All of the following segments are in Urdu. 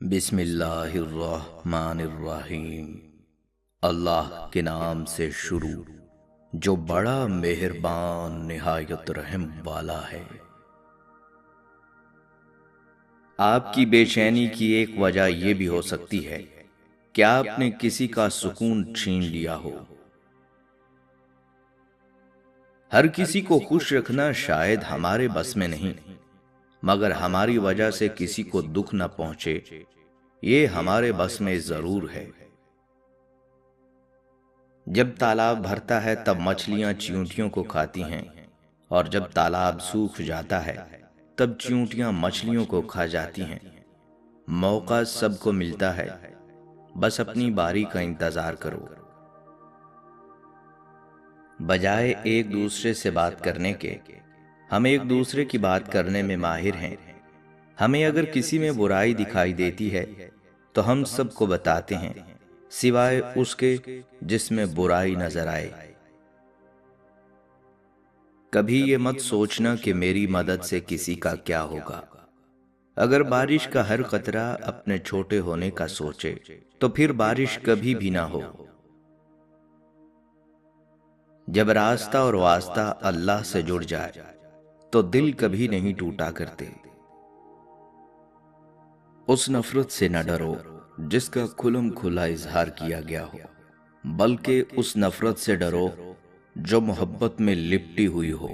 بسم اللہ الرحمن الرحیم۔ اللہ کے نام سے شروع جو بڑا مہربان نہایت رحم والا ہے۔ آپ کی بے چینی کی ایک وجہ یہ بھی ہو سکتی ہے کہ آپ نے کسی کا سکون چھین لیا ہو۔ ہر کسی کو خوش رکھنا شاید ہمارے بس میں نہیں، مگر ہماری وجہ سے کسی کو دکھ نہ پہنچے یہ ہمارے بس میں ضرور ہے۔ جب تالاب بھرتا ہے تب مچھلیاں چیونٹیوں کو کھاتی ہیں، اور جب تالاب سوکھ جاتا ہے تب چیونٹیاں مچھلیوں کو کھا جاتی ہیں۔ موقع سب کو ملتا ہے، بس اپنی باری کا انتظار کرو۔ بجائے ایک دوسرے سے بات کرنے کے، ہم ایک دوسرے کی بات کرنے میں ماہر ہیں۔ ہمیں اگر کسی میں برائی دکھائی دیتی ہے تو ہم سب کو بتاتے ہیں، سوائے اس کے جس میں برائی نظر آئے۔ کبھی یہ مت سوچنا کہ میری مدد سے کسی کا کیا ہوگا۔ اگر بارش کا ہر قطرہ اپنے چھوٹے ہونے کا سوچے تو پھر بارش کبھی بھی نہ ہو۔ جب راستہ اور واسطہ اللہ سے جڑ جائے تو دل کبھی نہیں ٹوٹا کرتے۔ اس نفرت سے نہ ڈرو جس کا کھلم کھلا اظہار کیا گیا ہو، بلکہ اس نفرت سے ڈرو جو محبت میں لپٹی ہوئی ہو۔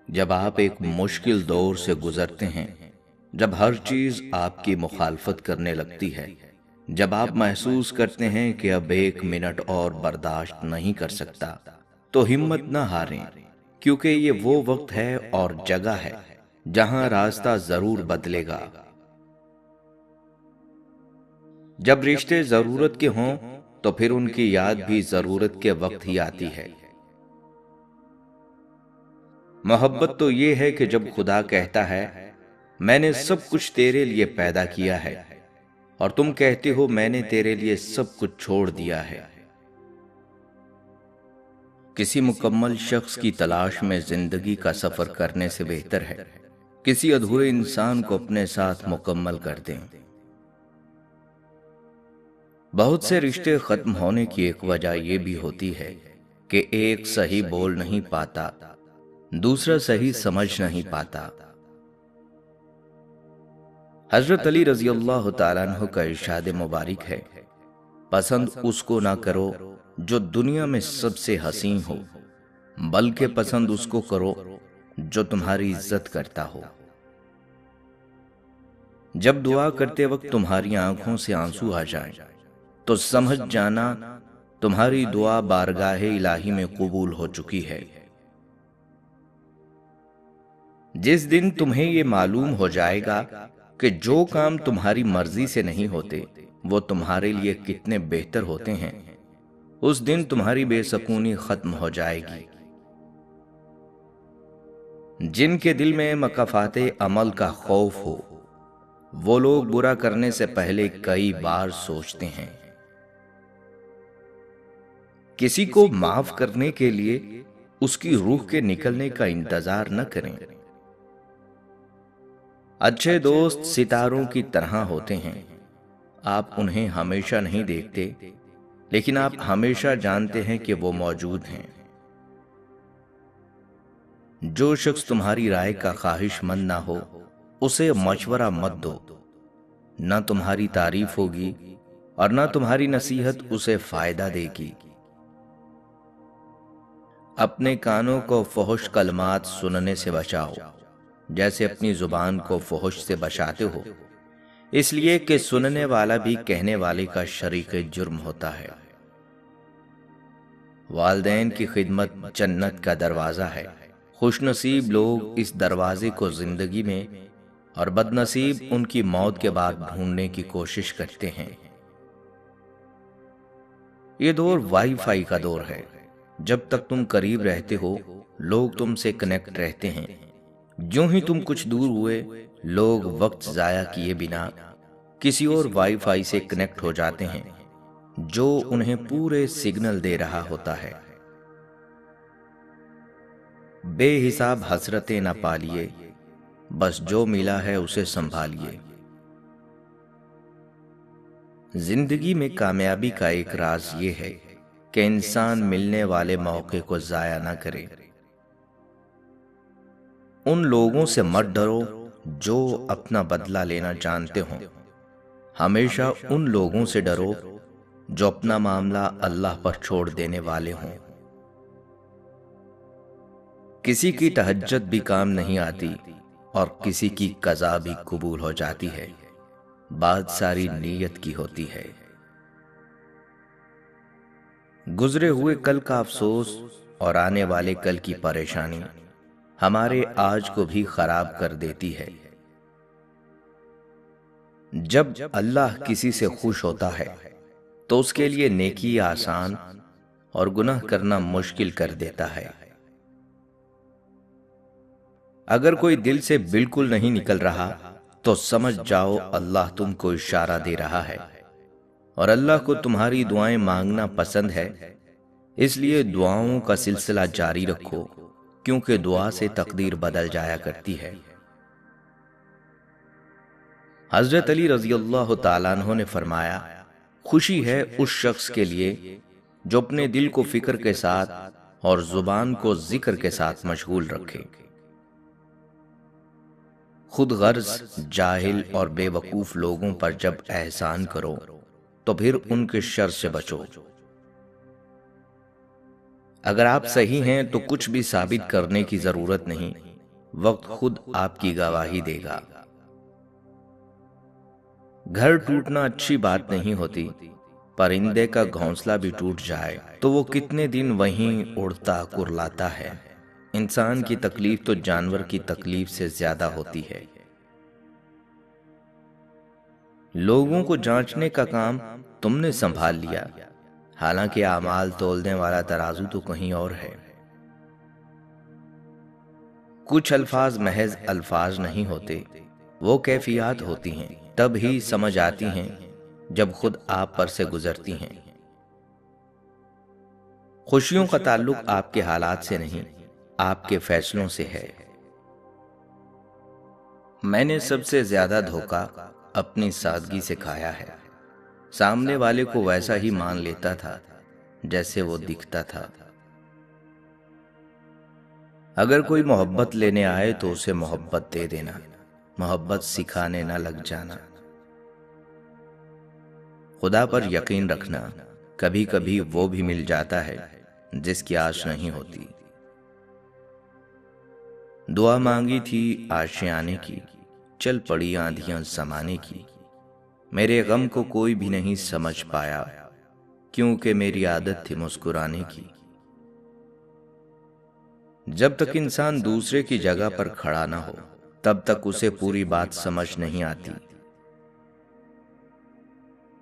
جب آپ ایک مشکل دور سے گزرتے ہیں، جب ہر چیز آپ کی مخالفت کرنے لگتی ہے، جب آپ محسوس کرتے ہیں کہ اب ایک منٹ اور برداشت نہیں کر سکتا، تو ہمت نہ ہاریں، کیونکہ یہ وہ وقت ہے اور جگہ ہے جہاں راستہ ضرور بدلے گا۔ جب رشتے ضرورت کے ہوں تو پھر ان کی یاد بھی ضرورت کے وقت ہی آتی ہے۔ محبت تو یہ ہے کہ جب خدا کہتا ہے میں نے سب کچھ تیرے لیے پیدا کیا ہے، اور تم کہتے ہو میں نے تیرے لیے سب کچھ چھوڑ دیا ہے۔ کسی مکمل شخص کی تلاش میں زندگی کا سفر کرنے سے بہتر ہے کسی ادھورے انسان کو اپنے ساتھ مکمل کر دیں۔ بہت سے رشتے ختم ہونے کی ایک وجہ یہ بھی ہوتی ہے کہ ایک صحیح بول نہیں پاتا، دوسرا صحیح سمجھ نہیں پاتا۔ حضرت علی رضی اللہ تعالیٰ عنہ کا ارشاد مبارک ہے، پسند اس کو نہ کرو جو دنیا میں سب سے حسین ہو، بلکہ پسند اس کو کرو جو تمہاری عزت کرتا ہو۔ جب دعا کرتے وقت تمہاری آنکھوں سے آنسو آ جائیں تو سمجھ جانا تمہاری دعا بارگاہ الہی میں قبول ہو چکی ہے۔ جس دن تمہیں یہ معلوم ہو جائے گا کہ جو کام تمہاری مرضی سے نہیں ہوتے وہ تمہارے لیے کتنے بہتر ہوتے ہیں، اس دن تمہاری بے سکونی ختم ہو جائے گی۔ جن کے دل میں مکافات عمل کا خوف ہو وہ لوگ برا کرنے سے پہلے کئی بار سوچتے ہیں۔ کسی کو معاف کرنے کے لیے اس کی روح کے نکلنے کا انتظار نہ کریں۔ اچھے دوست ستاروں کی طرح ہوتے ہیں، آپ انہیں ہمیشہ نہیں دیکھتے لیکن آپ ہمیشہ جانتے ہیں کہ وہ موجود ہیں۔ جو شخص تمہاری رائے کا خواہش مند نہ ہو اسے مشورہ مت دو، نہ تمہاری تعریف ہوگی اور نہ تمہاری نصیحت اسے فائدہ دے گی۔ اپنے کانوں کو فحش کلمات سننے سے بچاؤ جیسے اپنی زبان کو فحش سے بچاتے ہو، اس لیے کہ سننے والا بھی کہنے والے کا شریک جرم ہوتا ہے۔ والدین کی خدمت جنت کا دروازہ ہے، خوش نصیب لوگ اس دروازے کو زندگی میں اور بد نصیب ان کی موت کے بعد ڈھونڈنے کی کوشش کرتے ہیں۔ یہ دور وائی فائی کا دور ہے، جب تک تم قریب رہتے ہو لوگ تم سے کنیکٹ رہتے ہیں، جو ہی تم کچھ دور ہوئے لوگ وقت ضائع کیے بنا کسی اور وائی فائی سے کنیکٹ ہو جاتے ہیں جو انہیں پورے سگنل دے رہا ہوتا ہے۔ بے حساب حسرتیں نہ پالیے، بس جو ملا ہے اسے سنبھالیے۔ زندگی میں کامیابی کا ایک راز یہ ہے کہ انسان ملنے والے موقع کو ضائع نہ کرے۔ ان لوگوں سے مت ڈرو جو اپنا بدلہ لینا جانتے ہوں، ہمیشہ ان لوگوں سے ڈرو جو اپنا معاملہ اللہ پر چھوڑ دینے والے ہوں۔ کسی کی تہجد بھی کام نہیں آتی اور کسی کی قضا بھی قبول ہو جاتی ہے، بات ساری نیت کی ہوتی ہے۔ گزرے ہوئے کل کا افسوس اور آنے والے کل کی پریشانی ہمارے آج کو بھی خراب کر دیتی ہے۔ جب اللہ کسی سے خوش ہوتا ہے تو اس کے لیے نیکی آسان اور گناہ کرنا مشکل کر دیتا ہے۔ اگر کوئی دل سے بالکل نہیں نکل رہا تو سمجھ جاؤ اللہ تم کو اشارہ دے رہا ہے، اور اللہ کو تمہاری دعائیں مانگنا پسند ہے، اس لیے دعاؤں کا سلسلہ جاری رکھو، کیونکہ دعا سے تقدیر بدل جایا کرتی ہے۔ حضرت علی رضی اللہ تعالیٰ عنہ نے فرمایا، خوشی ہے اس شخص کے لیے جو اپنے دل کو فکر کے ساتھ اور زبان کو ذکر کے ساتھ مشغول رکھے۔ خود غرض، جاہل اور بے وقوف لوگوں پر جب احسان کرو تو پھر ان کے شر سے بچو۔ اگر آپ صحیح ہیں تو کچھ بھی ثابت کرنے کی ضرورت نہیں، وقت خود آپ کی گواہی دے گا۔ گھر ٹوٹنا اچھی بات نہیں ہوتی، پرندے کا گھونسلہ بھی ٹوٹ جائے تو وہ کتنے دن وہیں اڑتا کرلاتا ہے۔ انسان کی تکلیف تو جانور کی تکلیف سے زیادہ ہوتی ہے۔ لوگوں کو جانچنے کا کام تم نے سنبھال لیا، حالانکہ اعمال تولنے والا ترازو تو کہیں اور ہے۔ کچھ الفاظ محض الفاظ نہیں ہوتے، وہ کیفیات ہوتی ہیں، تب ہی سمجھ آتی ہیں جب خود آپ پر سے گزرتی ہیں۔ خوشیوں کا تعلق آپ کے حالات سے نہیں، آپ کے فیصلوں سے ہے۔ میں نے سب سے زیادہ دھوکہ اپنی سادگی سے کھایا ہے۔ سامنے والے کو ویسا ہی مان لیتا تھا جیسے وہ دکھتا تھا۔ اگر کوئی محبت لینے آئے تو اسے محبت دے دینا، محبت سکھانے نہ لگ جانا۔ خدا پر یقین رکھنا، کبھی کبھی وہ بھی مل جاتا ہے جس کی آش نہیں ہوتی۔ دعا مانگی تھی آشیانے کی، چل پڑی آندھیاں زمانے کی، میرے غم کو کوئی بھی نہیں سمجھ پایا، کیونکہ میری عادت تھی مسکرانے کی۔ جب تک انسان دوسرے کی جگہ پر کھڑا نہ ہو تب تک اسے پوری بات سمجھ نہیں آتی۔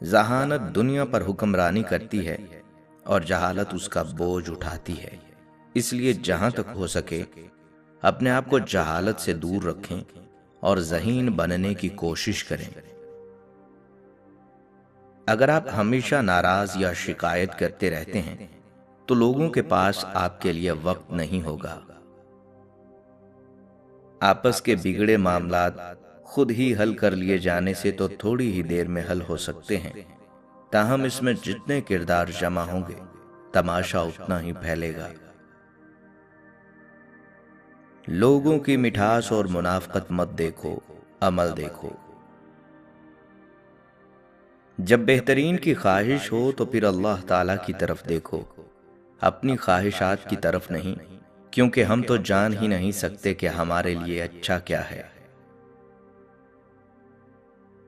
ذہانت دنیا پر حکمرانی کرتی ہے اور جہالت اس کا بوجھ اٹھاتی ہے، اس لیے جہاں تک ہو سکے اپنے آپ کو جہالت سے دور رکھیں اور ذہین بننے کی کوشش کریں۔ اگر آپ ہمیشہ ناراض یا شکایت کرتے رہتے ہیں تو لوگوں کے پاس آپ کے لیے وقت نہیں ہوگا۔ آپس کے بگڑے معاملات خود ہی حل کر لیے جانے سے تو تھوڑی ہی دیر میں حل ہو سکتے ہیں، تاہم اس میں جتنے کردار جمع ہوں گے تماشا اتنا ہی پھیلے گا۔ لوگوں کی مٹھاس اور منافقت مت دیکھو، عمل دیکھو۔ جب بہترین کی خواہش ہو تو پھر اللہ تعالیٰ کی طرف دیکھو، اپنی خواہشات کی طرف نہیں، کیونکہ ہم تو جان ہی نہیں سکتے کہ ہمارے لیے اچھا کیا ہے۔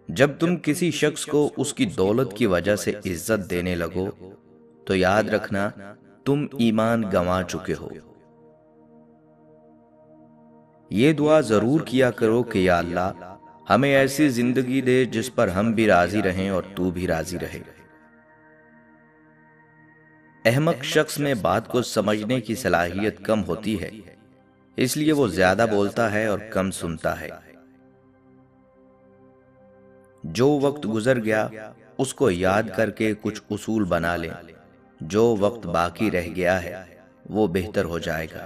جب تم کسی شخص کو اس کی دولت کی وجہ سے عزت دینے لگو تو یاد رکھنا تم ایمان گنوا چکے ہو۔ یہ دعا ضرور کیا کرو کہ یا اللہ ہمیں ایسی زندگی دے جس پر ہم بھی راضی رہیں اور تو بھی راضی رہے۔ احمق شخص میں بات کو سمجھنے کی صلاحیت کم ہوتی ہے، اس لیے وہ زیادہ بولتا ہے اور کم سنتا ہے۔ جو وقت گزر گیا اس کو یاد کر کے کچھ اصول بنا لیں، جو وقت باقی رہ گیا ہے وہ بہتر ہو جائے گا۔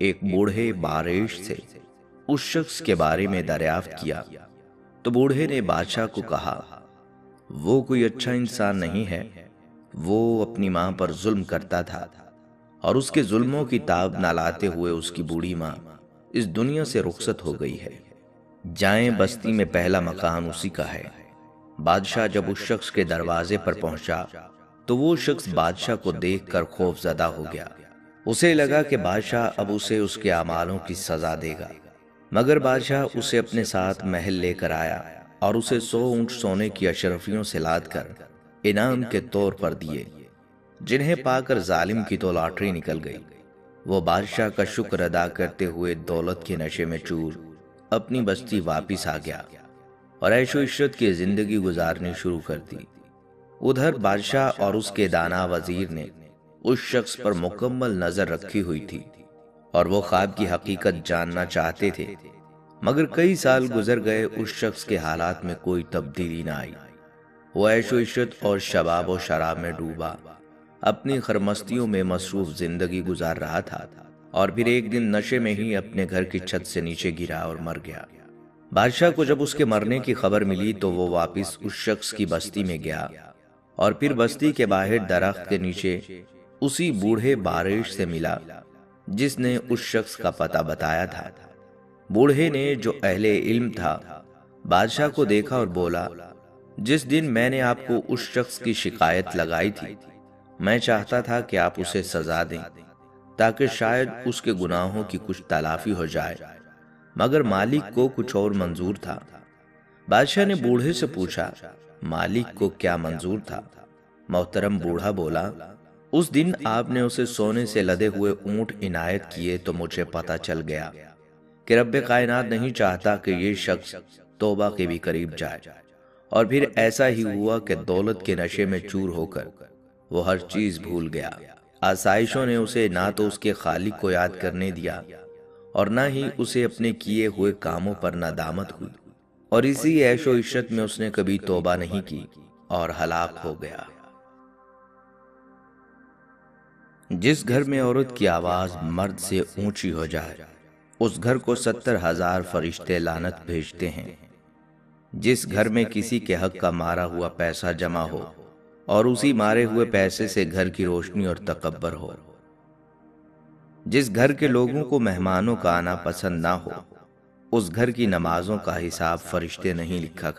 ایک بوڑھے باریش سے اس شخص کے بارے میں دریافت کیا تو بوڑھے نے بادشاہ کو کہا، وہ کوئی اچھا انسان نہیں ہے، وہ اپنی ماں پر ظلم کرتا تھا اور اس کے ظلموں کی تاب نہ لاتے ہوئے اس کی بوڑھی ماں اس دنیا سے رخصت ہو گئی ہے۔ جائیں، بستی میں پہلا مکان اسی کا ہے۔ بادشاہ جب اس شخص کے دروازے پر پہنچا تو وہ شخص بادشاہ کو دیکھ کر خوف زدہ ہو گیا۔ اسے لگا کہ بادشاہ اب اسے اس کے اعمالوں کی سزا دے گا، مگر بادشاہ اسے اپنے ساتھ محل لے کر آیا اور اسے 100 اونٹ سونے کی اشرفیوں سے لاد کر انعام کے طور پر دیے، جنہیں پا کر ظالم کی تو لاٹری نکل گئی۔ وہ بادشاہ کا شکر ادا کرتے ہوئے دولت کے نشے میں چور اپنی بستی واپس آ گیا اور عیش و عشرت کی زندگی گزارنی شروع کر دی۔ ادھر بادشاہ اور اس کے دانا وزیر نے اس شخص پر مکمل نظر رکھی ہوئی تھی اور وہ خواب کی حقیقت جاننا چاہتے تھے، مگر کئی سال گزر گئے، اس شخص کے حالات میں کوئی تبدیلی نہ آئی۔ وہ عیش و عشرت اور شباب و شراب میں ڈوبا اپنی خرمستیوں میں مصروف زندگی گزار رہا تھا، اور پھر ایک دن نشے میں ہی اپنے گھر کی چھت سے نیچے گرا اور مر گیا۔ بادشاہ کو جب اس کے مرنے کی خبر ملی تو وہ واپس اس شخص کی بستی میں گیا اور پھر بستی کے باہر درخت کے نیچے اسی بوڑھے باریش سے ملا جس نے اس شخص کا پتہ بتایا تھا۔ بوڑھے نے، جو اہل علم تھا، بادشاہ کو دیکھا اور بولا، جس دن میں نے آپ کو اس شخص کی شکایت لگائی تھی، میں چاہتا تھا کہ آپ اسے سزا دیں تاکہ شاید اس کے گناہوں کی کچھ تلافی ہو جائے، مگر مالک کو کچھ اور منظور تھا۔ بادشاہ نے بوڑھے سے پوچھا، مالک کو کیا منظور تھا؟ محترم بوڑھا بولا، اس دن آپ نے اسے سونے سے لدے ہوئے اونٹ عنایت کیے تو مجھے پتہ چل گیا کہ رب کائنات نہیں چاہتا کہ یہ شخص توبہ کے بھی قریب جائے، اور پھر ایسا ہی ہوا کہ دولت کے نشے میں چور ہو کر وہ ہر چیز بھول گیا۔ آسائشوں نے اسے نہ تو اس کے خالق کو یاد کرنے دیا اور نہ ہی اسے اپنے کیے ہوئے کاموں پر ندامت ہوئی، اور اسی عیش و عشرت میں اس نے کبھی توبہ نہیں کی اور ہلاک ہو گیا۔ جس گھر میں عورت کی آواز مرد سے اونچی ہو جائے، اس گھر کو 70,000 فرشتے لعنت بھیجتے ہیں۔ جس گھر میں کسی کے حق کا مارا ہوا پیسہ جمع ہو اور اسی مارے ہوئے پیسے سے گھر کی روشنی اور تکبر ہو، جس گھر کے لوگوں کو مہمانوں کا آنا پسند نہ ہو، اس گھر کی نمازوں کا حساب فرشتے نہیں لکھا کرتے۔